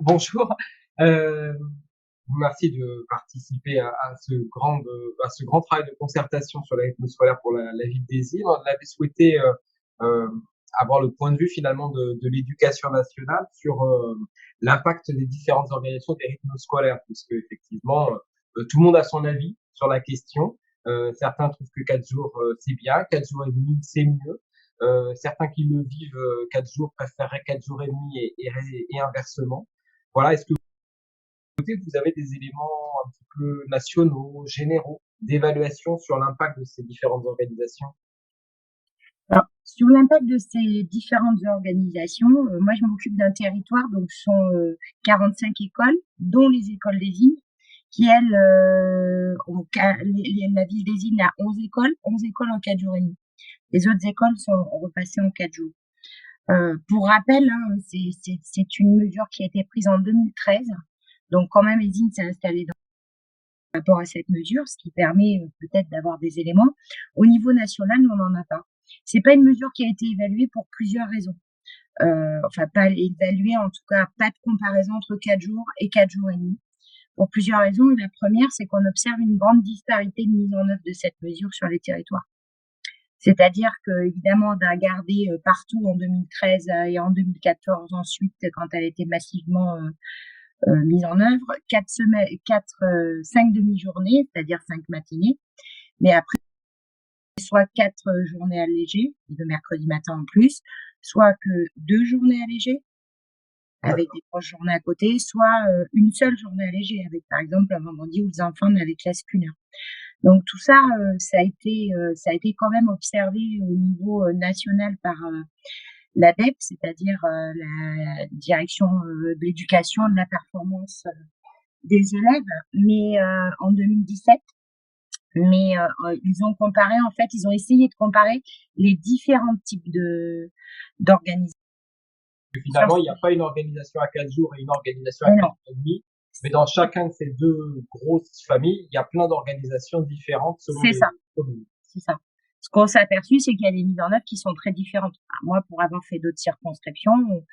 Bonjour, merci de participer à ce grand travail de concertation sur la rythme scolaire pour la ville des îles. On avait souhaité euh, avoir le point de vue finalement de l'éducation nationale sur l'impact des différentes organisations des rythmes scolaires, puisque effectivement tout le monde a son avis sur la question. Certains trouvent que 4 jours c'est bien, 4 jours et demi c'est mieux. Certains qui le vivent 4 jours préféreraient 4 jours et demi et inversement. Voilà, est-ce que vous avez des éléments un petit peu nationaux, généraux, d'évaluation sur l'impact de ces différentes organisations? Alors, sur l'impact de ces différentes organisations, moi je m'occupe d'un territoire, donc ce sont 45 écoles, dont les écoles des îles, qui elles, la ville des îles a 11 écoles en 4 jours et demi. Les autres écoles sont repassées en 4 jours. Pour rappel, hein, c'est une mesure qui a été prise en 2013, donc quand même les îles s'est installé par rapport à cette mesure, ce qui permet peut-être d'avoir des éléments. Au niveau national, on n'en a pas. C'est pas une mesure qui a été évaluée pour plusieurs raisons. Enfin, pas évaluée, en tout cas, pas de comparaison entre 4 jours et 4 jours et demi. Pour plusieurs raisons. Et la première, c'est qu'on observe une grande disparité de mise en œuvre de cette mesure sur les territoires. C'est-à-dire que, évidemment, on a gardé partout en 2013 et en 2014 ensuite, quand elle était massivement mise en œuvre, 5 demi-journées, c'est-à-dire 5 matinées, mais après, soit 4 journées allégées, le mercredi matin en plus, soit que 2 journées allégées, avec des grosses journées à côté, soit une seule journée allégée, avec par exemple un vendredi où les enfants n'avaient classe qu'une heure. Donc tout ça, ça a été quand même observé au niveau national par l'ADEP, c'est-à-dire la direction de l'éducation et de la performance des élèves, mais en 2017. Mais ils ont comparé, en fait, ils ont essayé de comparer les différents types de d'organisations. Finalement, il n'y a pas une organisation à 4 jours et une organisation à Mais quatre non, jours et demi, mais dans chacun de ces deux grosses familles, il y a plein d'organisations différentes selon c'est les ça, communes. c'est ça. Ce qu'on s'est aperçu, c'est qu'il y a des mises en œuvre qui sont très différentes. Moi, pour avoir fait d'autres circonscriptions,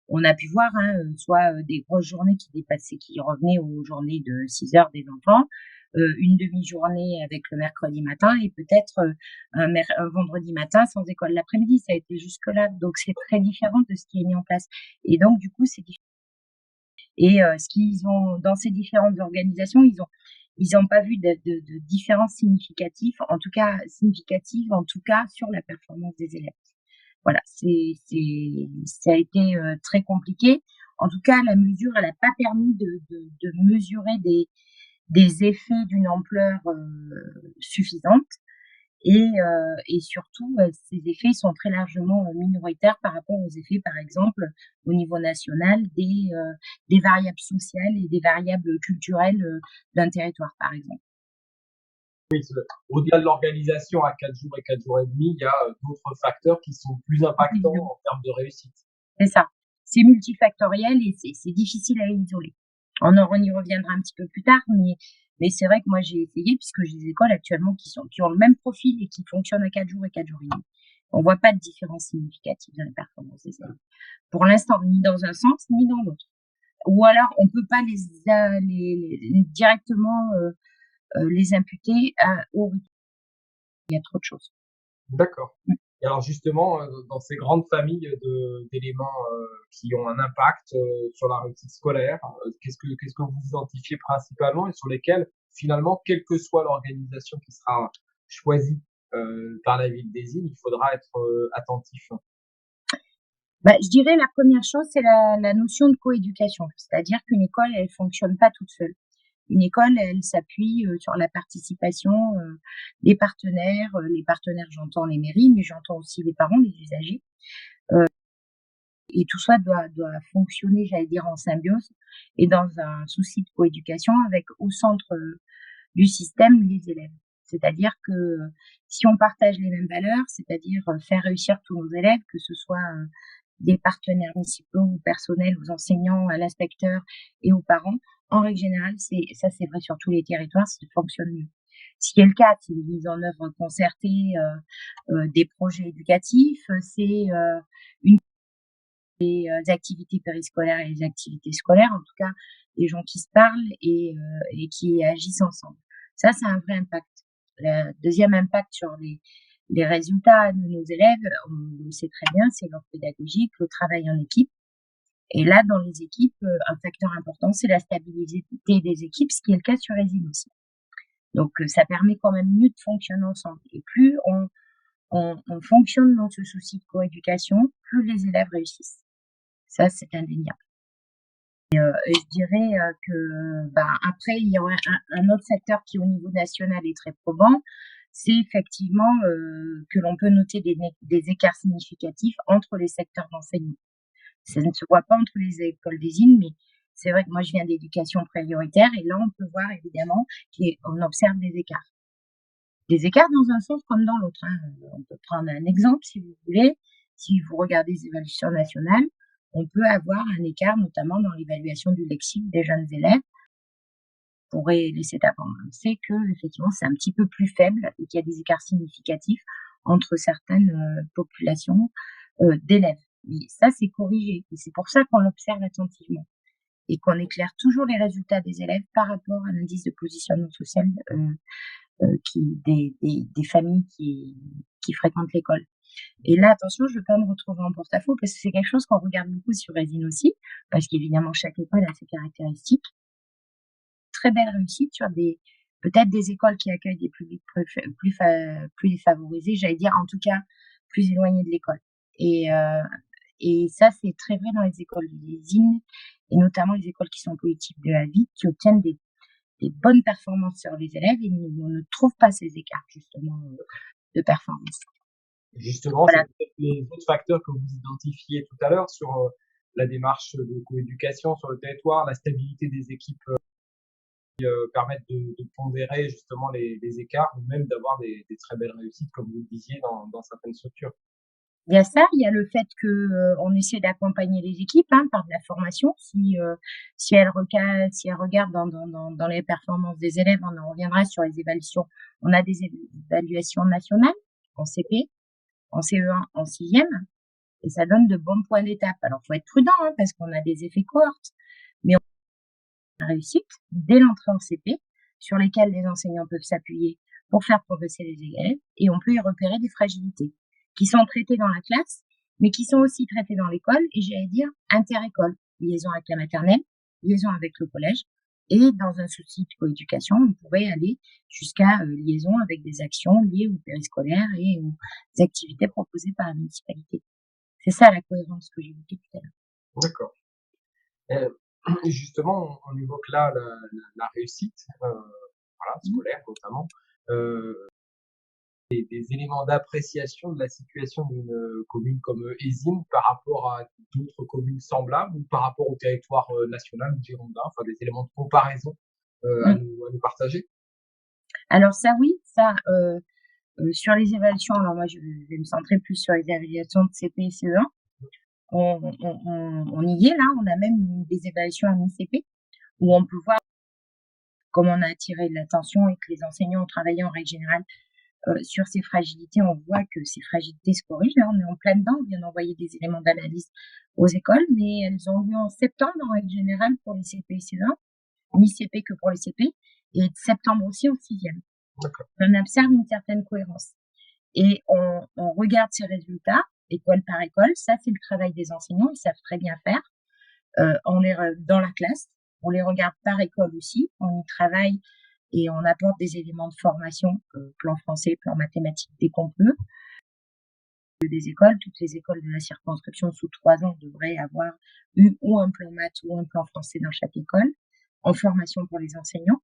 on a pu voir, hein, soit des grosses journées qui dépassaient, qui revenaient aux journées de 6 heures des enfants, une demi-journée avec le mercredi matin et peut-être un vendredi matin sans école l'après-midi. Ça a été jusque-là. Donc, c'est très différent de ce qui est mis en place. Et donc, du coup, c'est différent. Et ce qu'ils ont, dans ces différentes organisations, ils ont pas vu de différence significative, en tout cas, sur la performance des élèves. Voilà, ça a été très compliqué. En tout cas, la mesure, elle n'a pas permis de mesurer des effets d'une ampleur suffisante. Et surtout, ces effets sont très largement minoritaires par rapport aux effets, par exemple, au niveau national, des variables sociales et des variables culturelles d'un territoire, par exemple. Au-delà de l'organisation à 4 jours et 4 jours et demi, il y a d'autres facteurs qui sont plus impactants Évidemment. en termes de réussite. C'est ça. C'est multifactoriel et c'est difficile à isoler. On y reviendra un petit peu plus tard, mais c'est vrai que moi j'ai essayé puisque j'ai des écoles actuellement qui ont le même profil et qui fonctionnent à 4 jours et 4 jours et demi. On voit pas de différence significative dans les performances des élèves. Pour l'instant, ni dans un sens, ni dans l'autre. Ou alors, on peut pas directement les imputer au rythme. Il y a trop de choses. D'accord. Et alors justement, dans ces grandes familles d'éléments qui ont un impact sur la réussite scolaire, qu'est-ce que vous identifiez principalement et sur lesquels, finalement, quelle que soit l'organisation qui sera choisie par la ville des îles, il faudra être attentif. Bah, je dirais la première chose, c'est la notion de coéducation. C'est-à-dire qu'une école, elle fonctionne pas toute seule. Une école, elle s'appuie sur la participation des partenaires. Les partenaires, j'entends les mairies, mais j'entends aussi les parents, les usagers. Et tout ça doit fonctionner, j'allais dire, en symbiose et dans un souci de coéducation avec au centre du système les élèves. C'est-à-dire que si on partage les mêmes valeurs, c'est-à-dire faire réussir tous nos élèves, que ce soit des partenaires municipaux ou personnels, aux enseignants, à l'inspecteur et aux parents, en règle générale, c'est vrai sur tous les territoires, ça fonctionne mieux. Ce qui est le cas, c'est une mise en œuvre concertée des projets éducatifs, c'est une activités périscolaires et les activités scolaires, en tout cas des gens qui se parlent et qui agissent ensemble. Ça, c'est un vrai impact. Le deuxième impact sur les résultats de nos élèves, on le sait très bien, c'est l'ordre pédagogique, le travail en équipe. Et là, dans les équipes, un facteur important, c'est la stabilité des équipes, ce qui est le cas sur ESIN aussi. Donc, ça permet quand même mieux de fonctionner ensemble. Et plus on fonctionne dans ce souci de coéducation, plus les élèves réussissent. Ça, c'est indéniable. Et je dirais que après, il y a un autre facteur qui, au niveau national, est très probant, c'est effectivement que l'on peut noter des écarts significatifs entre les secteurs d'enseignement. Ça ne se voit pas entre les écoles des îles, mais c'est vrai que moi, je viens d'éducation prioritaire et là, on peut voir évidemment qu'on observe des écarts. Des écarts dans un sens comme dans l'autre. Hein. On peut prendre un exemple, si vous voulez. Si vous regardez les évaluations nationales, on peut avoir un écart, notamment dans l'évaluation du lexique des jeunes élèves. On pourrait laisser t'apprendre. On sait que, effectivement, c'est un petit peu plus faible et qu'il y a des écarts significatifs entre certaines populations d'élèves. Et ça, c'est corrigé. Et c'est pour ça qu'on l'observe attentivement et qu'on éclaire toujours les résultats des élèves par rapport à l'indice de positionnement social des familles qui fréquentent l'école. Et là, attention, je ne veux pas me retrouver en porte-à-faux parce que c'est quelque chose qu'on regarde beaucoup sur ESIN aussi, parce qu'évidemment, chaque école a ses caractéristiques. Très belle réussite sur peut-être des écoles qui accueillent des publics plus défavorisés, j'allais dire, en tout cas, plus éloignés de l'école. Et ça, c'est très vrai dans les écoles d'ESIN, et notamment les écoles qui sont politiques de la vie, qui obtiennent des bonnes performances sur les élèves et on ne trouve pas ces écarts, justement, de performance. Justement, voilà. C'est peut-être les autres facteurs que vous identifiez tout à l'heure sur la démarche de coéducation sur le territoire, la stabilité des équipes qui permettent de pondérer justement les écarts ou même d'avoir des très belles réussites, comme vous le disiez, dans certaines structures. Il y a ça, il y a le fait que on essaie d'accompagner les équipes par de la formation. Si elles regardent dans les performances des élèves, on en reviendra sur les évaluations. On a des évaluations nationales en CP, en CE1, en 6e, et ça donne de bons points d'étape. Alors, faut être prudent parce qu'on a des effets cohortes, mais on a une réussite dès l'entrée en CP sur lesquels les enseignants peuvent s'appuyer pour faire progresser les élèves, et on peut y repérer des fragilités qui sont traitées dans la classe, mais qui sont aussi traitées dans l'école, et j'allais dire inter-école, liaison avec la maternelle, liaison avec le collège, et dans un souci de coéducation, on pourrait aller jusqu'à liaison avec des actions liées au périscolaire et aux activités proposées par la municipalité. C'est ça la cohérence que j'évoquais tout à l'heure. D'accord. Justement, on évoque là la réussite, voilà, scolaire notamment. Des éléments d'appréciation de la situation d'une commune comme ESIN par rapport à d'autres communes semblables ou par rapport au territoire national ou girondin, enfin des éléments de comparaison à nous partager? Alors ça, oui, ça, sur les évaluations, alors moi je vais me centrer plus sur les évaluations de CP et CE1. On y est là, on a même des évaluations à mi-CP où on peut voir comment on a attiré l'attention et que les enseignants ont travaillé en règle générale sur ces fragilités. On voit que ces fragilités se corrigent. Là, on est en plein dedans. On vient d'envoyer des éléments d'analyse aux écoles, mais elles ont lieu en septembre en règle générale pour les CP et CE1, mi-CP que pour les CP, et septembre aussi au 6e. On observe une certaine cohérence. Et on regarde ces résultats, école par école. Ça, c'est le travail des enseignants. Ils savent très bien faire. On est dans la classe. On les regarde par école aussi. On y travaille et on apporte des éléments de formation, plan français, plan mathématiques, dès qu'on peut. Des écoles, toutes les écoles de la circonscription sous 3 ans devraient avoir eu ou un plan maths ou un plan français dans chaque école, en formation pour les enseignants.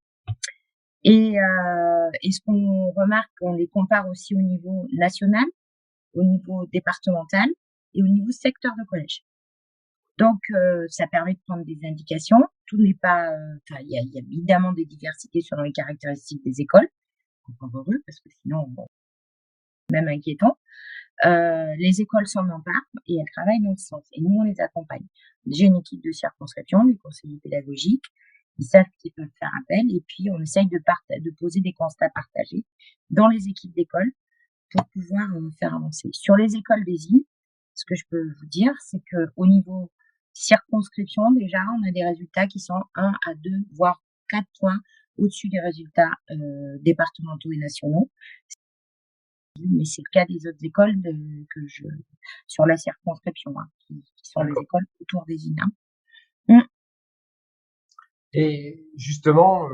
Et ce qu'on remarque, on les compare aussi au niveau national, au niveau départemental et au niveau secteur de collège. Donc, ça permet de prendre des indications. Tout n'est pas, il y a évidemment des diversités selon les caractéristiques des écoles. Encore heureux, parce que sinon, même inquiétant. Les écoles s'en emparent et elles travaillent dans ce sens. Et nous, on les accompagne. J'ai une équipe de circonscription, des conseillers pédagogiques. Ils savent qu'ils peuvent faire appel. Et puis, on essaye de poser des constats partagés dans les équipes d'école pour pouvoir faire avancer. Sur les écoles des îles, Ce que je peux vous dire, c'est qu'au niveau circonscription, déjà, on a des résultats qui sont 1 à 2, voire 4 points au-dessus des résultats départementaux et nationaux. Mais c'est le cas des autres écoles sur la circonscription, hein, qui sont les écoles autour des INA. Et justement,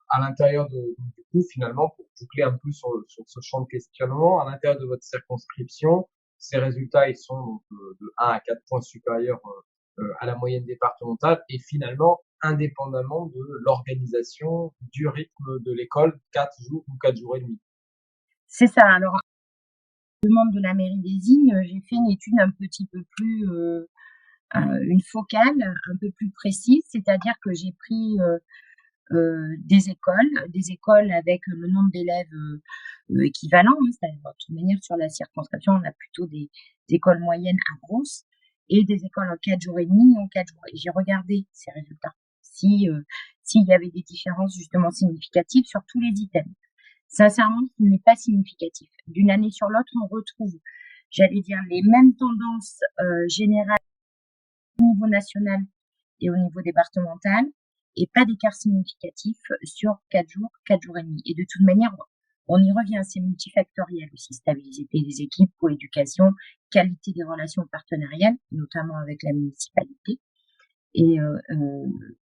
à l'intérieur du coup, finalement, pour boucler un peu sur ce champ de questionnement, à l'intérieur de votre circonscription, ces résultats, ils sont donc, de 1 à 4 points supérieurs à la moyenne départementale et finalement, indépendamment de l'organisation du rythme de l'école, 4 jours ou 4 jours et demi. C'est ça. Alors, à la demande de la mairie des Innes, j'ai fait une étude un petit peu plus, une focale un peu plus précise, c'est-à-dire que j'ai pris des écoles avec le nombre d'élèves équivalent, hein, c'est-à-dire de toute manière sur la circonscription on a plutôt des écoles moyennes à grosses et des écoles en 4 jours et demi, en 4 jours. Et j'ai regardé ces résultats, s'il y avait des différences justement significatives sur tous les items. Sincèrement, ce n'est pas significatif. D'une année sur l'autre, on retrouve, j'allais dire, les mêmes tendances générales au niveau national et au niveau départemental, et pas d'écart significatif sur 4 jours et demi. Et de toute manière, on y revient, c'est multifactoriel aussi, stabilité des équipes, coéducation, qualité des relations partenariales, notamment avec la municipalité. Et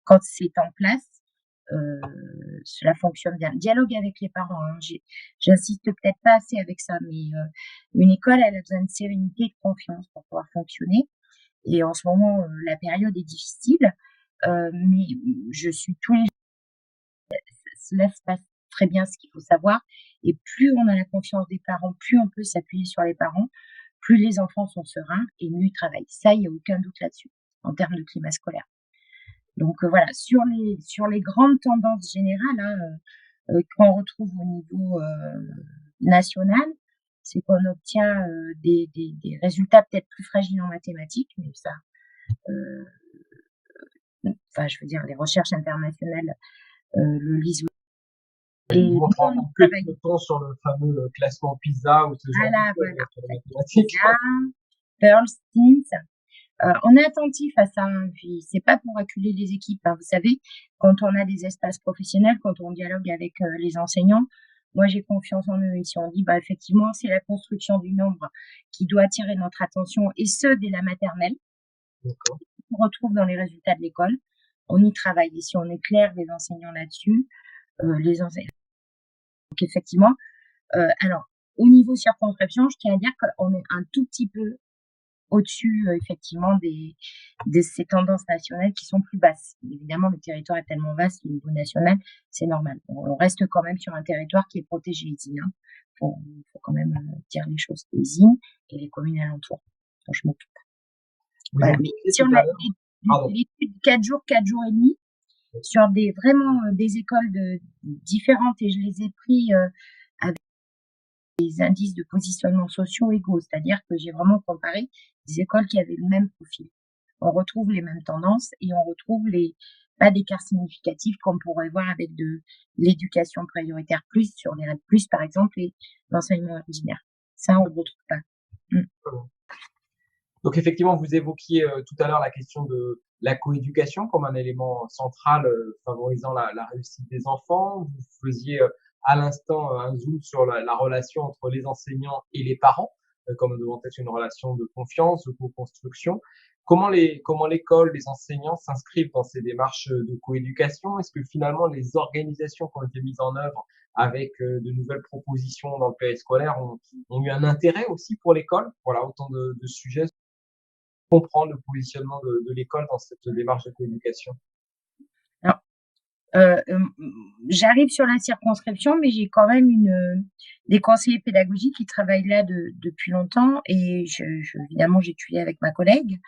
quand c'est en place, cela fonctionne bien. Dialogue avec les parents, hein. J'insiste peut-être pas assez avec ça, mais une école, elle a besoin de sérénité et de confiance pour pouvoir fonctionner. Et en ce moment, la période est difficile, mais je suis tous les jours, cela se passe très bien, ce qu'il faut savoir. Et plus on a la confiance des parents, plus on peut s'appuyer sur les parents, plus les enfants sont sereins et mieux ils travaillent. Ça, il n'y a aucun doute là-dessus, en termes de climat scolaire. Donc voilà, sur les grandes tendances générales, hein, qu'on retrouve au niveau national, c'est qu'on obtient des résultats peut-être plus fragiles en mathématiques, mais ça, enfin, je veux dire, les recherches internationales le lisent. Et ils montrent en queue de peloton sur le fameux classement PISA ou ce genre de choses sur les mathématiques. Pearl, Stevens. On est attentif à ça, hein, puis c'est pas pour acculer les équipes, hein. Vous savez, quand on a des espaces professionnels, quand on dialogue avec les enseignants, moi j'ai confiance en eux. Et si on dit, bah effectivement, c'est la construction du nombre qui doit attirer notre attention, et ce dès la maternelle. On retrouve dans les résultats de l'école, on y travaille. Et si on éclaire les enseignants là-dessus, les enseignants. Donc effectivement, alors au niveau circonscription, je tiens à dire qu'on est un tout petit peu au-dessus effectivement de ces tendances nationales qui sont plus basses. Évidemment, le territoire est tellement vaste au niveau national, c'est normal. On reste quand même sur un territoire qui est protégé, les îles. Hein. Faut quand même dire les choses. Les îles et les communes alentours. Franchement, tout. Voilà. Mais sur l'étude 4 jours et demi, sur vraiment des écoles différentes, et je les ai pris avec des indices de positionnement sociaux égaux, c'est-à-dire que j'ai vraiment comparé des écoles qui avaient le même profil. On retrouve les mêmes tendances et on retrouve pas d'écart significatif qu'on pourrait voir avec de l'éducation prioritaire plus sur les REP+, par exemple, et l'enseignement ordinaire. Ça, on ne le retrouve pas. Donc effectivement, vous évoquiez tout à l'heure la question de la coéducation comme un élément central favorisant la réussite des enfants. Vous faisiez à l'instant un zoom sur la relation entre les enseignants et les parents, comme devant être une relation de confiance, de co-construction. Comment l'école, les enseignants s'inscrivent dans ces démarches de coéducation? Est-ce que finalement les organisations qui ont été mises en œuvre avec de nouvelles propositions dans le périscolaire ont eu un intérêt aussi pour l'école? Voilà, autant de sujets. Comprendre le positionnement de l'école dans cette démarche de coéducation. Alors, j'arrive sur la circonscription, mais j'ai quand même des conseillers pédagogiques qui travaillent là depuis longtemps, et évidemment j'étudie avec ma collègue.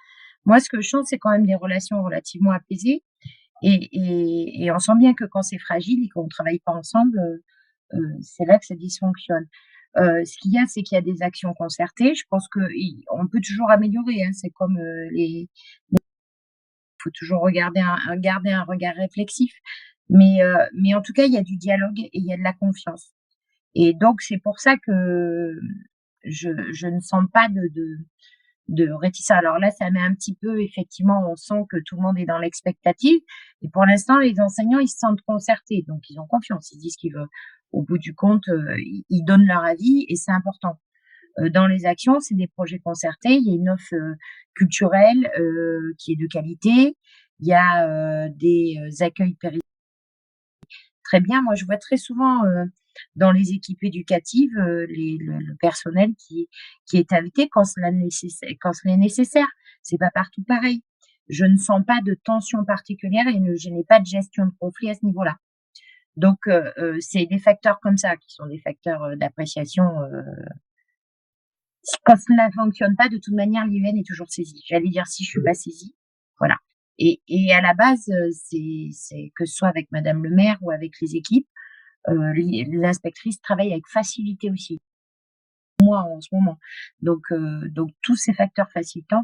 Moi, ce que je sens, c'est quand même des relations relativement apaisées, et on sent bien que quand c'est fragile et qu'on ne travaille pas ensemble, c'est là que ça dysfonctionne. Ce qu'il y a, c'est qu'il y a des actions concertées. Je pense on peut toujours améliorer, hein. C'est comme il faut toujours garder un regard réflexif. Mais en tout cas, il y a du dialogue et il y a de la confiance. Et donc, c'est pour ça que je ne sens pas de réticents. Alors là, ça met un petit peu, effectivement, on sent que tout le monde est dans l'expectative. Et pour l'instant, les enseignants, ils se sentent concertés, donc ils ont confiance. Ils disent qu'ils veulent, au bout du compte, ils donnent leur avis et c'est important. Dans les actions, c'est des projets concertés. Il y a une offre culturelle qui est de qualité. Il y a des accueils périscolaires très bien. Moi, je vois très souvent dans les équipes éducatives le personnel qui est invité quand cela est nécessaire. C'est pas partout pareil. Je ne sens pas de tension particulière et je n'ai pas de gestion de conflit à ce niveau-là. Donc, c'est des facteurs comme ça qui sont des facteurs d'appréciation. Quand cela ne fonctionne pas, de toute manière, l'IEN est toujours saisi. J'allais dire si je suis pas saisie, voilà. Et à la base, c'est que ce soit avec Madame le maire ou avec les équipes, l'inspectrice travaille avec facilité aussi. Moi, en ce moment. Donc tous ces facteurs facilitants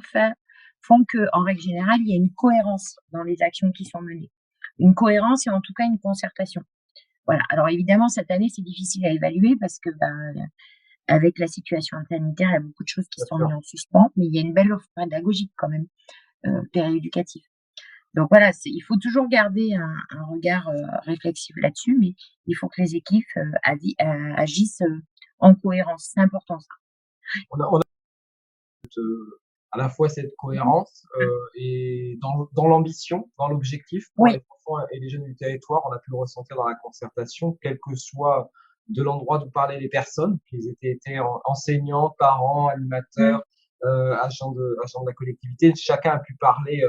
font que, en règle générale, il y a une cohérence dans les actions qui sont menées. Une cohérence et en tout cas une concertation. Voilà. Alors évidemment, cette année, c'est difficile à évaluer parce que, avec la situation sanitaire, il y a beaucoup de choses qui sont mises en suspens, mais il y a une belle offre pédagogique quand même, pérééducative. Donc voilà, il faut toujours garder un regard réflexif là-dessus, mais il faut que les équipes agissent en cohérence. C'est important ça. On a à la fois cette cohérence et dans l'ambition, dans l'objectif pour les enfants et les jeunes du territoire, on a pu le ressentir dans la concertation, quel que soit de l'endroit d'où parlaient les personnes, qu'ils été enseignants, parents, animateurs, agents de la collectivité, chacun a pu parler.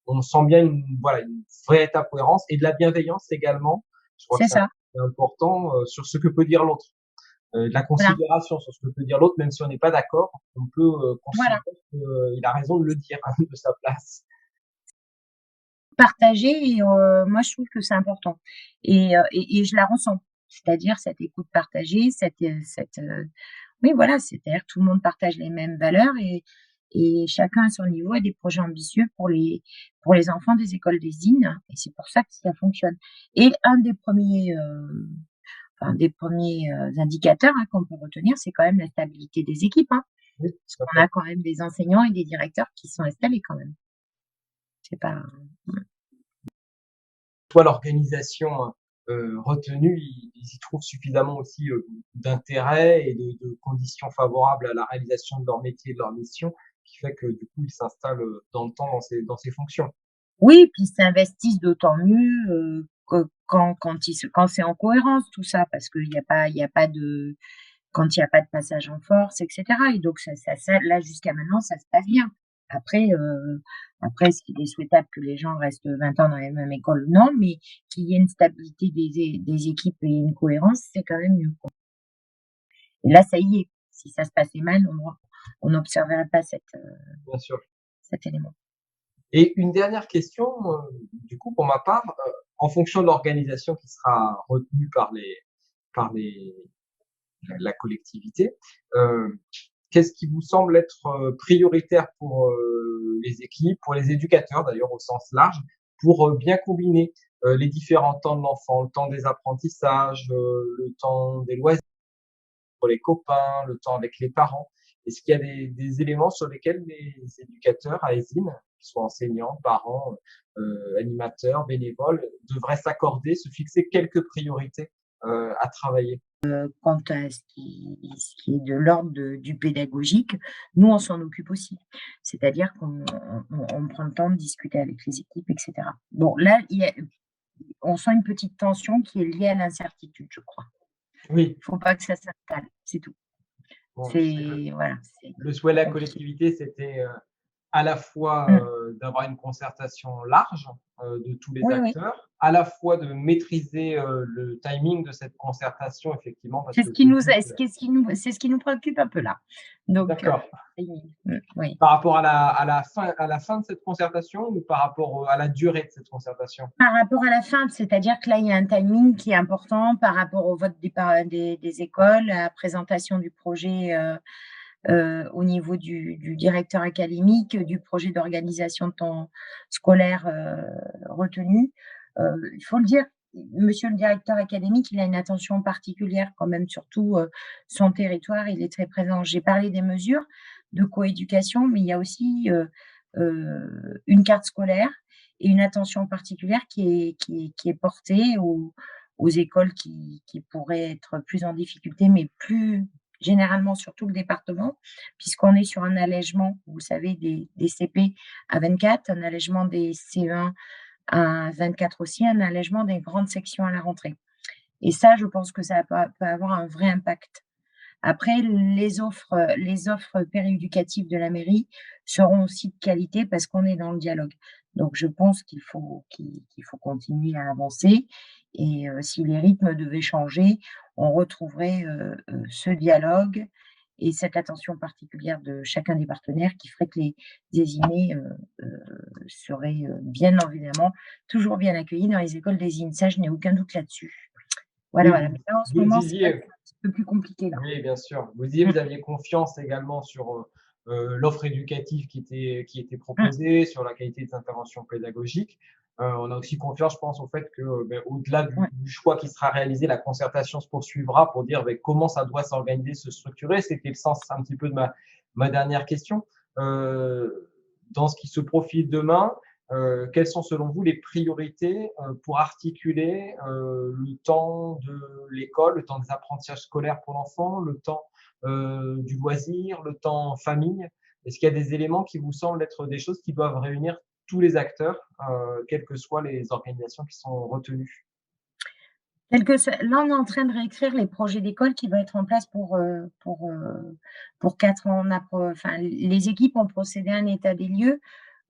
On sent bien une véritable cohérence et de la bienveillance également. Je crois que c'est important sur ce que peut dire l'autre. De la considération sur ce que peut dire l'autre, même si on n'est pas d'accord, on peut considérer qu'il a raison de le dire de sa place. Partager, moi je trouve que c'est important. Et je la ressens. C'est-à-dire cette écoute partagée, oui voilà, c'est-à-dire que tout le monde partage les mêmes valeurs et chacun à son niveau a des projets ambitieux pour les enfants des écoles des IN, et c'est pour ça que ça fonctionne. Et un des premiers indicateurs qu'on peut retenir, c'est quand même la stabilité des équipes. Oui, parce qu'on a quand même des enseignants et des directeurs qui sont installés quand même. C'est pas. Soit l'organisation retenue, ils y trouvent suffisamment aussi d'intérêt et de conditions favorables à la réalisation de leur métier et de leur mission, qui fait que du coup ils s'installent dans le temps dans ces fonctions. Oui, puis ils s'investissent d'autant mieux quand c'est en cohérence tout ça, parce qu'il n'y a pas de quand il n'y a pas de passage en force, etc. Et donc ça là jusqu'à maintenant ça se passe bien. Après, est-ce qu'il est souhaitable que les gens restent 20 ans dans la même école? Non, mais qu'il y ait une stabilité des équipes et une cohérence, c'est quand même mieux, quoi. Et là, ça y est. Si ça se passait mal, on n'observerait pas Bien sûr. cet élément. Et une dernière question, du coup, pour ma part, en fonction de l'organisation qui sera retenue par la collectivité, qu'est-ce qui vous semble être prioritaire pour les équipes, pour les éducateurs d'ailleurs au sens large, pour bien combiner les différents temps de l'enfant, le temps des apprentissages, le temps des loisirs pour les copains, le temps avec les parents. Est-ce qu'il y a des éléments sur lesquels les éducateurs à ESIN, qu'ils soient enseignants, parents, animateurs, bénévoles, devraient s'accorder, se fixer quelques priorités à travailler? Quant à ce qui est de l'ordre du pédagogique, nous, on s'en occupe aussi. C'est-à-dire qu'on prend le temps de discuter avec les équipes, etc. Bon, là, on sent une petite tension qui est liée à l'incertitude, je crois. Oui. Il ne faut pas que ça s'installe, c'est tout. Bon, Voilà. Le souhait de la collectivité, c'était à la fois d'avoir une concertation large de tous les acteurs, à la fois de maîtriser le timing de cette concertation, effectivement, parce c'est que ce qui nous préoccupe un peu là. Donc, d'accord. Oui. Par rapport à la fin de cette concertation ou par rapport à la durée de cette concertation? Par rapport à la fin, c'est-à-dire que là, il y a un timing qui est important par rapport au vote des écoles, à la présentation du projet au niveau du directeur académique, du projet d'organisation de temps scolaire retenu. Il faut le dire, monsieur le directeur académique, il a une attention particulière quand même, surtout son territoire, il est très présent. J'ai parlé des mesures, de coéducation, mais il y a aussi, une carte scolaire et une attention particulière qui est portée aux écoles qui pourraient être plus en difficulté, mais plus généralement sur tout le département, puisqu'on est sur un allègement, vous savez, des CP à 24, un allègement des CE1 à 24 aussi, un allègement des grandes sections à la rentrée. Et ça, je pense que ça peut avoir un vrai impact. Après, les offres pérééducatives de la mairie seront aussi de qualité parce qu'on est dans le dialogue. Donc je pense qu'il faut continuer à avancer et si les rythmes devaient changer, on retrouverait, ce dialogue et cette attention particulière de chacun des partenaires qui ferait que les désignés, seraient, bien évidemment toujours bien accueillis dans les écoles désignées. Ça, je n'ai aucun doute là-dessus. Voilà, Oui, voilà. Mais là, en ce vous le moment, c'est vrai que disiez. c'est un petit peu plus compliqué là. Oui, bien sûr. Vous disiez, Mmh, vous aviez confiance également sur, l'offre éducative qui était mmh. proposée, sur la qualité des interventions pédagogiques. On a aussi confiance, je pense, au fait que, au-delà du Ouais. du choix qui sera réalisé, la concertation se poursuivra pour dire, comment ça doit s'organiser, se structurer. C'était le sens un petit peu de ma dernière question. Dans ce qui se profile demain, quelles sont selon vous les priorités, pour articuler, le temps de l'école, le temps des apprentissages scolaires pour l'enfant, le temps, du loisir, le temps famille? Est-ce qu'il y a des éléments qui vous semblent être des choses qui doivent réunir tous les acteurs, quelles que soient les organisations qui sont retenues? Quelque so Là, on est en train de réécrire les projets d'école qui vont être en place pour 4 ans. Enfin, les équipes ont procédé à un état des lieux,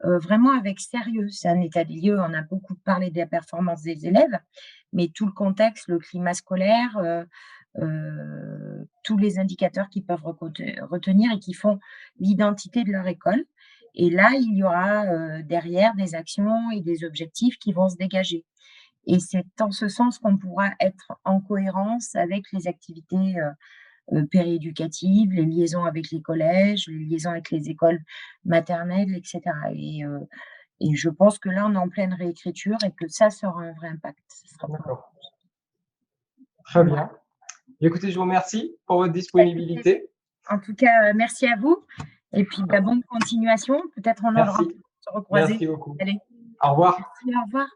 vraiment avec sérieux. C'est un état des lieux, on a beaucoup parlé de la performance des élèves, mais tout le contexte, le climat scolaire, tous les indicateurs qu'ils peuvent retenir et qui font l'identité de leur école. Et là, il y aura, derrière des actions et des objectifs qui vont se dégager. Et c'est en ce sens qu'on pourra être en cohérence avec les activités, pérééducatives, les liaisons avec les collèges, les liaisons avec les écoles maternelles et cetera. Et je pense que là, on est en pleine réécriture et que ça aura un vrai impact. Ça sera pour D'accord, très voilà. bien. Écoutez, je vous remercie pour votre Bah, écoutez, disponibilité. en tout cas, merci à vous et puis, bah, bonne continuation. Peut-être on aura Merci, l'occasion de se recroiser. merci beaucoup. Allez, Au revoir. merci, au revoir.